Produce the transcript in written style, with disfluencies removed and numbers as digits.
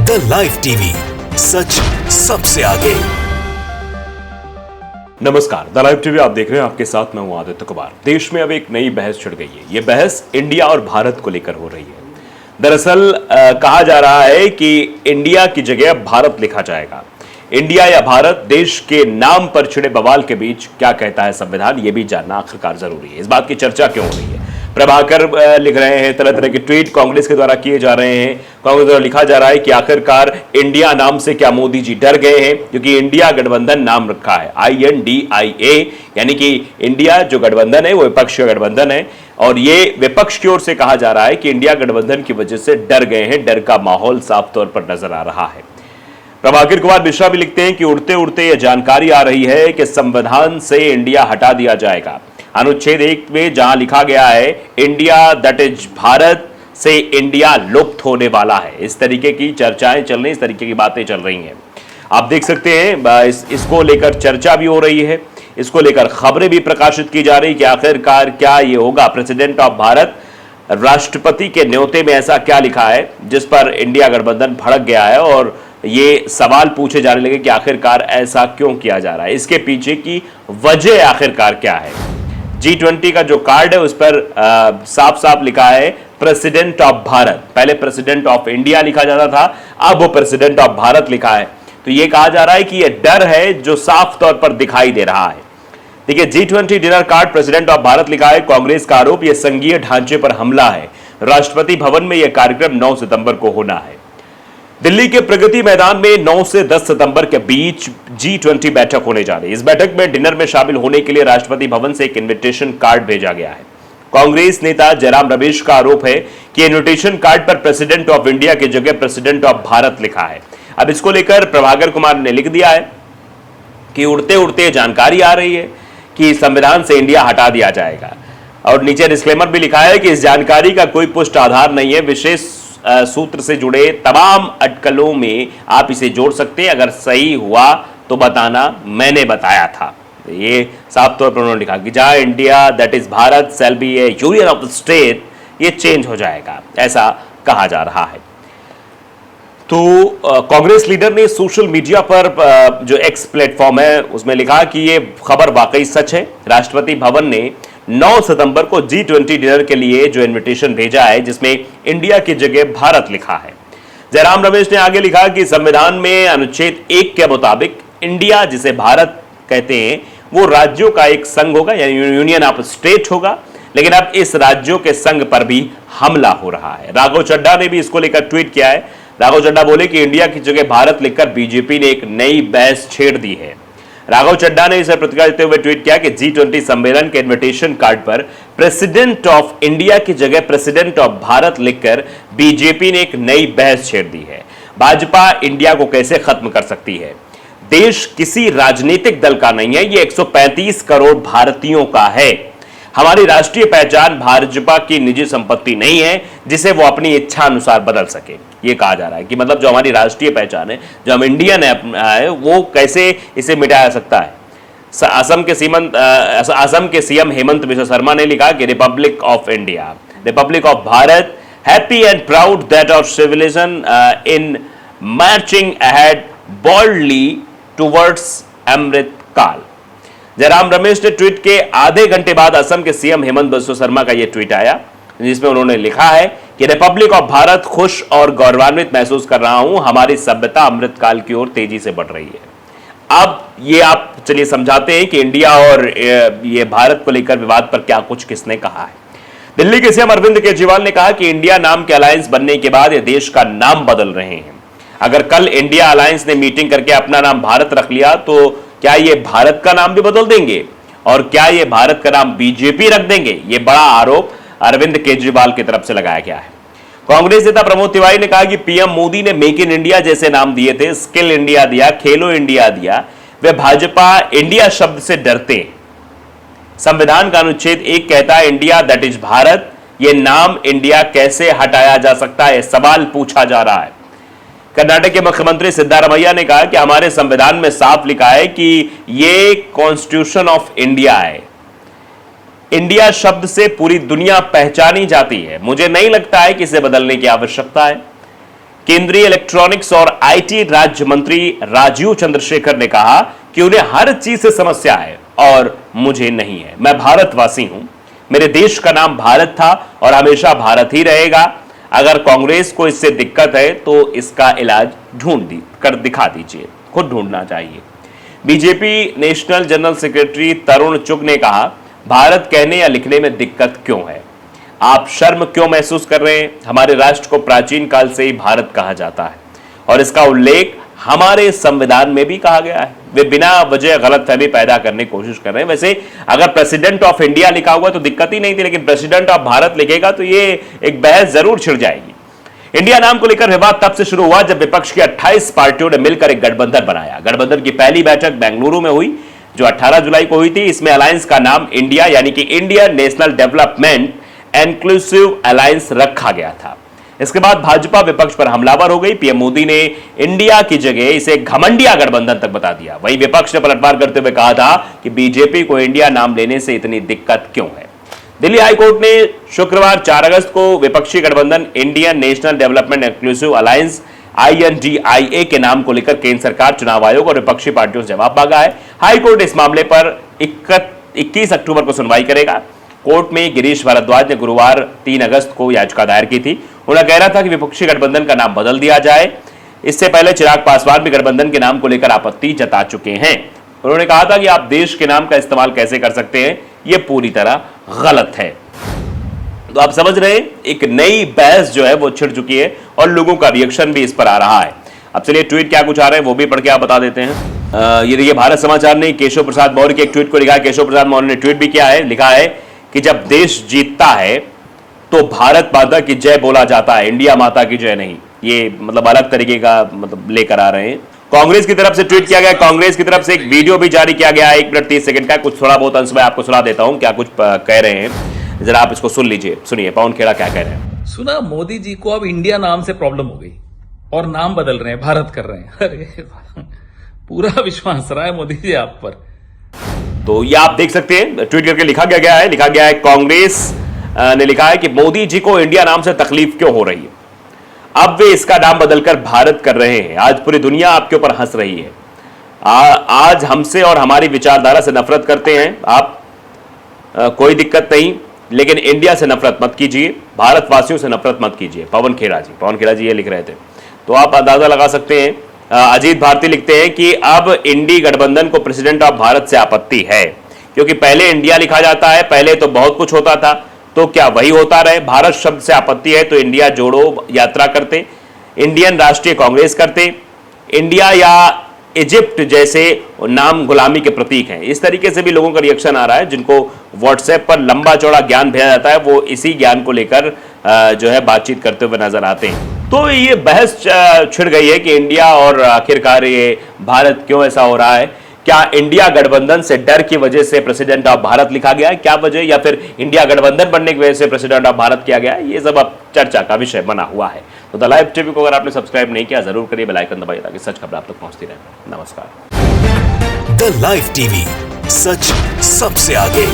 The live TV, सच सबसे आगे। नमस्कार, द लाइव टीवी आप देख रहे हैं। आपके साथ मैं हूं आदित्य कुमार। देश में अब एक नई बहस छिड़ गई है। यह बहस इंडिया और भारत को लेकर हो रही है। दरअसल कहा जा रहा है कि इंडिया की जगह भारत लिखा जाएगा। इंडिया या भारत, देश के नाम पर छिड़े बवाल के बीच क्या कहता है संविधान, यह भी जानना आखिरकार जरूरी है। इस बात की चर्चा क्यों हो रही है? प्रभाकर लिख रहे हैं, तरह तरह के ट्वीट कांग्रेस के द्वारा किए जा रहे हैं। कांग्रेस द्वारा लिखा जा रहा है कि आखिरकार इंडिया नाम से क्या मोदी जी डर गए हैं, क्योंकि इंडिया गठबंधन नाम रखा है, INDIA, यानी कि इंडिया जो गठबंधन है वो विपक्ष का गठबंधन है। और ये विपक्ष की ओर से कहा जा रहा है कि इंडिया गठबंधन की वजह से डर गए हैं। डर का माहौल साफ तौर पर नजर आ रहा है। प्रभाकर कुमार मिश्रा भी लिखते हैं कि उड़ते उड़ते यह जानकारी आ रही है कि संविधान से इंडिया हटा दिया जाएगा। अनुच्छेद 1 में जहां लिखा गया है इंडिया दैट इज भारत, से इंडिया लुप्त होने वाला है। इस तरीके की चर्चाएं चल रही, इस तरीके की बातें चल रही हैं। आप देख सकते हैं इसको लेकर चर्चा भी हो रही है, इसको लेकर खबरें भी प्रकाशित की जा रही कि आखिरकार क्या ये होगा। प्रेसिडेंट ऑफ भारत, राष्ट्रपति के न्योते में ऐसा क्या लिखा है जिस पर इंडिया गठबंधन भड़क गया है, और ये सवाल पूछे जाने लगे कि आखिरकार ऐसा क्यों किया जा रहा है, इसके पीछे की वजह आखिरकार क्या है। G20 का जो कार्ड है उस पर साफ साफ लिखा है प्रेसिडेंट ऑफ भारत। पहले प्रेसिडेंट ऑफ इंडिया लिखा जाता था, अब वो प्रेसिडेंट ऑफ भारत लिखा है। तो ये कहा जा रहा है कि ये डर है जो साफ तौर पर दिखाई दे रहा है। देखिए, G20 dinner card president of Bharat लिखा है। कांग्रेस का आरोप, यह संघीय ढांचे पर हमला है। राष्ट्रपति भवन में यह कार्यक्रम 9 सितंबर को होना है। दिल्ली के प्रगति मैदान में 9 से 10 सितंबर के बीच G20 बैठक होने जा रही है। इस बैठक में डिनर में शामिल होने के लिए राष्ट्रपति भवन से एक इनविटेशन कार्ड भेजा गया है। कांग्रेस नेता जयराम रमेश का आरोप है कि इनविटेशन कार्ड पर प्रेसिडेंट ऑफ इंडिया की जगह प्रेसिडेंट ऑफ भारत लिखा है। अब इसको लेकर प्रभाकर कुमार ने लिख दिया है कि उड़ते उड़ते जानकारी आ रही है कि संविधान से इंडिया हटा दिया जाएगा, और नीचे डिस्क्लेमर भी लिखा है कि इस जानकारी का कोई पुष्ट आधार नहीं है। विशेष सूत्र से जुड़े तमाम अटकलों में आप इसे जोड़ सकते हैं, अगर सही हुआ तो बताना, मैंने बताया था। ये साफ तौर पर उन्होंने लिखा कि जहां India that is Bharat shall be A union of the state, ये चेंज हो जाएगा, ऐसा कहा जा रहा है। तो कांग्रेस लीडर ने सोशल मीडिया पर जो एक्स प्लेटफॉर्म है उसमें लिखा कि ये खबर वाकई सच है। राष्ट्रपति भवन ने 9 सितंबर को G20 डिनर के लिए जो इनविटेशन भेजा है जिसमें इंडिया की जगह भारत लिखा है। जयराम रमेश ने आगे लिखा कि संविधान में अनुच्छेद 1 के मुताबिक इंडिया, जिसे भारत कहते हैं, वो राज्यों का एक संघ होगा, यानी यूनियन ऑफ स्टेट होगा। लेकिन अब इस राज्यों के संघ पर भी हमला हो रहा है। राघव चड्ढा ने भी इसको लेकर ट्वीट किया है। राघव चड्ढा बोले कि इंडिया की जगह भारत लिखकर बीजेपी ने एक नई बहस छेड़ दी है। राघव चड्ढा ने इसे प्रतिक्रिया देते हुए ट्वीट किया कि G20 सम्मेलन के इनविटेशन कार्ड पर प्रेसिडेंट ऑफ इंडिया की जगह प्रेसिडेंट ऑफ भारत लिखकर बीजेपी ने एक नई बहस छेड़ दी है। भाजपा इंडिया को कैसे खत्म कर सकती है? देश किसी राजनीतिक दल का नहीं है, ये 135 करोड़ भारतीयों का है। हमारी राष्ट्रीय पहचान भाजपा की निजी संपत्ति नहीं है जिसे वो अपनी इच्छा अनुसार बदल सके। ये कहा जा रहा है कि मतलब जो हमारी राष्ट्रीय पहचान है, जो हम इंडियन है, वो कैसे इसे मिटाया सकता है। असम के सीएम हेमंत बिस्वा शर्मा ने लिखा कि republic of India, republic of Bharat, happy and proud that our civilisation is marching ahead boldly towards Amrit Kaal. Jairam Ramesh ने ट्वीट के आधे घंटे बाद असम के सीएम हेमंत बिस्वा शर्मा का यह ट्वीट आया, जिसमें उन्होंने लिखा है कि रिपब्लिक ऑफ भारत, खुश और गौरवान्वित महसूस कर रहा हूं, हमारी सभ्यता अमृत काल की ओर तेजी से बढ़ रही है। अब ये आप चलिए समझाते हैं कि इंडिया और ये भारत को लेकर विवाद पर क्या कुछ किसने कहा है। दिल्ली के सीएम अरविंद केजरीवाल ने कहा कि इंडिया नाम के अलायंस बनने के बाद ये देश का नाम बदल रहे हैं। अगर कल इंडिया अलायंस ने मीटिंग करके अपना नाम भारत रख लिया तो क्या ये भारत का नाम भी बदल देंगे, और क्या ये भारत का नाम बीजेपी रख देंगे? ये बड़ा आरोप अरविंद केजरीवाल की तरफ से लगाया गया है। कांग्रेस नेता प्रमोद तिवारी ने कहा कि पीएम मोदी ने मेक इन इंडिया जैसे नाम दिए थे, स्किल इंडिया दिया, खेलो इंडिया दिया, वे भाजपा इंडिया शब्द से डरते। संविधान का अनुच्छेद 1 कहता है इंडिया दैट इज भारत, ये नाम इंडिया कैसे हटाया जा सकता है, सवाल पूछा जा रहा है। कर्नाटक के मुख्यमंत्री सिद्धारमैया ने कहा कि हमारे संविधान में साफ लिखा है कि ये कॉन्स्टिट्यूशन ऑफ इंडिया है। इंडिया शब्द से पूरी दुनिया पहचानी जाती है, मुझे नहीं लगता है कि इसे बदलने की आवश्यकता है। केंद्रीय इलेक्ट्रॉनिक्स और आईटी राज्य मंत्री राजीव चंद्रशेखर ने कहा कि उन्हें हर चीज से समस्या है और मुझे नहीं है। मैं भारतवासी हूं, मेरे देश का नाम भारत था और हमेशा भारत ही रहेगा। अगर कांग्रेस को इससे दिक्कत है तो इसका इलाज कर दिखा दीजिए, खुद ढूंढना चाहिए। बीजेपी नेशनल जनरल सेक्रेटरी तरुण चुग ने कहा, भारत कहने या लिखने में दिक्कत क्यों है? आप शर्म क्यों महसूस कर रहे हैं? हमारे राष्ट्र को प्राचीन काल से ही भारत कहा जाता है और इसका उल्लेख हमारे संविधान में भी कहा गया है। वे बिना वजह गलतफहमी पैदा करने की कोशिश कर रहे हैं। वैसे अगर प्रेसिडेंट ऑफ इंडिया लिखा हुआ तो दिक्कत ही नहीं थी, लेकिन प्रेसिडेंट ऑफ भारत लिखेगा तो ये एक बहस जरूर छिड़ जाएगी। इंडिया नाम को लेकर विवाद तब से शुरू हुआ जब विपक्ष की 28 पार्टियों ने मिलकर एक गठबंधन बनाया। गठबंधन की पहली बैठक बेंगलुरु में हुई जो 18 जुलाई को हुई थी। इसमें अलायंस का नाम इंडिया यानी कि Indian national development inclusive alliance रखा गया था। इसके बाद भाजपा विपक्ष पर हमलावर हो गई। पीएम मोदी ने इंडिया की जगह इसे घमंडिया गठबंधन तक बता दिया। वहीं विपक्ष ने पलटवार करते हुए कहा था कि बीजेपी को इंडिया नाम लेने से इतनी दिक्कत क्यों है। दिल्ली हाईकोर्ट ने शुक्रवार 4 अगस्त को विपक्षी गठबंधन Indian national development inclusive alliance INDIA के नाम को लेकर केंद्र सरकार, चुनाव आयोग और विपक्षी पार्टियों से जवाब मांगा है। हाईकोर्ट इस मामले पर 21 अक्टूबर को सुनवाई करेगा। कोर्ट में गिरीश भारद्वाज ने गुरुवार 3 अगस्त को याचिका दायर की थी। उन्हें कह रहा था कि विपक्षी गठबंधन का नाम बदल दिया जाए। इससे पहले चिराग पासवान भी गठबंधन के नाम को लेकर आपत्ति जता चुके हैं। उन्होंने कहा था कि आप देश के नाम का इस्तेमाल कैसे कर सकते हैं, यह पूरी तरह गलत है। तो आप समझ रहे हैं, एक नई बहस जो है वो छिड़ चुकी है और लोगों का रिएक्शन भी इस पर आ रहा है। अब चलिए ट्वीट क्या कुछ आ रहे हैं वो भी पढ़ के आप बता देते हैं। ये देखिए, भारत समाचार ने केशव प्रसाद मौर्य के एक ट्वीट को लिखा है। केशव प्रसाद मौर्य ने ट्वीट भी किया है, लिखा है कि जब देश जीतता है तो भारत माता की जय बोला जाता है, इंडिया माता की जय नहीं। ये मतलब अलग तरीके का मतलब लेकर आ रहे हैं। कांग्रेस की तरफ से ट्वीट किया गया। कांग्रेस की तरफ से एक वीडियो भी जारी किया गया है 1 मिनट 30 सेकंड का। कुछ थोड़ा बहुत अंश मैं आपको सुना देता हूं क्या कुछ कह रहे हैं, जरा आप इसको सुन लीजिए। सुनिए पवन खेड़ा क्या कह रहे हैं। सुना, मोदी जी को अब इंडिया नाम से प्रॉब्लम हो गई और नाम बदल रहे हैं, भारत कर रहे हैं। अरे पूरा विश्वास रहा है मोदी जी आप पर। तो ये आप देख सकते हैं, ट्वीट करके लिखा गया है कांग्रेस ने लिखा है कि मोदी जी को इंडिया नाम से तकलीफ क्यों हो रही है, अब वे इसका नाम बदलकर भारत कर रहे हैं। आज पूरी दुनिया आपके ऊपर हंस रही है। आज हमसे और हमारी विचारधारा से नफरत करते हैं आप, कोई दिक्कत नहीं, लेकिन इंडिया से नफरत मत कीजिए, भारतवासियों से नफरत मत कीजिए। पवन खेड़ा जी ये लिख रहे थे। तो आप अंदाजा लगा सकते हैं। अजीत भारती लिखते हैं कि अब इंडी गठबंधन को प्रेसिडेंट ऑफ भारत से आपत्ति है, क्योंकि पहले इंडिया लिखा जाता है, पहले तो बहुत कुछ होता था, तो क्या वही होता रहे? भारत शब्द से आपत्ति है तो इंडिया जोड़ो यात्रा करते, इंडियन राष्ट्रीय कांग्रेस करते, इंडिया या इजिप्ट जैसे नाम गुलामी के प्रतीक हैं। इस तरीके से भी लोगों का रिएक्शन आ रहा है। जिनको व्हाट्सएप पर लंबा चौड़ा ज्ञान भेजा जाता है वो इसी ज्ञान को लेकर जो है बातचीत करते हुए नजर आते हैं। तो ये बहस छिड़ गई है कि इंडिया और आखिरकार ये भारत क्यों ऐसा हो रहा है। क्या इंडिया गठबंधन से डर की वजह से प्रेसिडेंट ऑफ भारत लिखा गया है, क्या वजह, या फिर इंडिया गठबंधन बनने की वजह से प्रेसिडेंट ऑफ भारत किया गया है? ये सब अब चर्चा का विषय बना हुआ है। तो द लाइव टीवी को अगर आपने सब्सक्राइब नहीं किया जरूर करिए, बेल आइकन दबाइए ताकि सच खबर आप तक पहुंचती रहे। नमस्कार। द लाइव टीवी, सच सबसे आगे।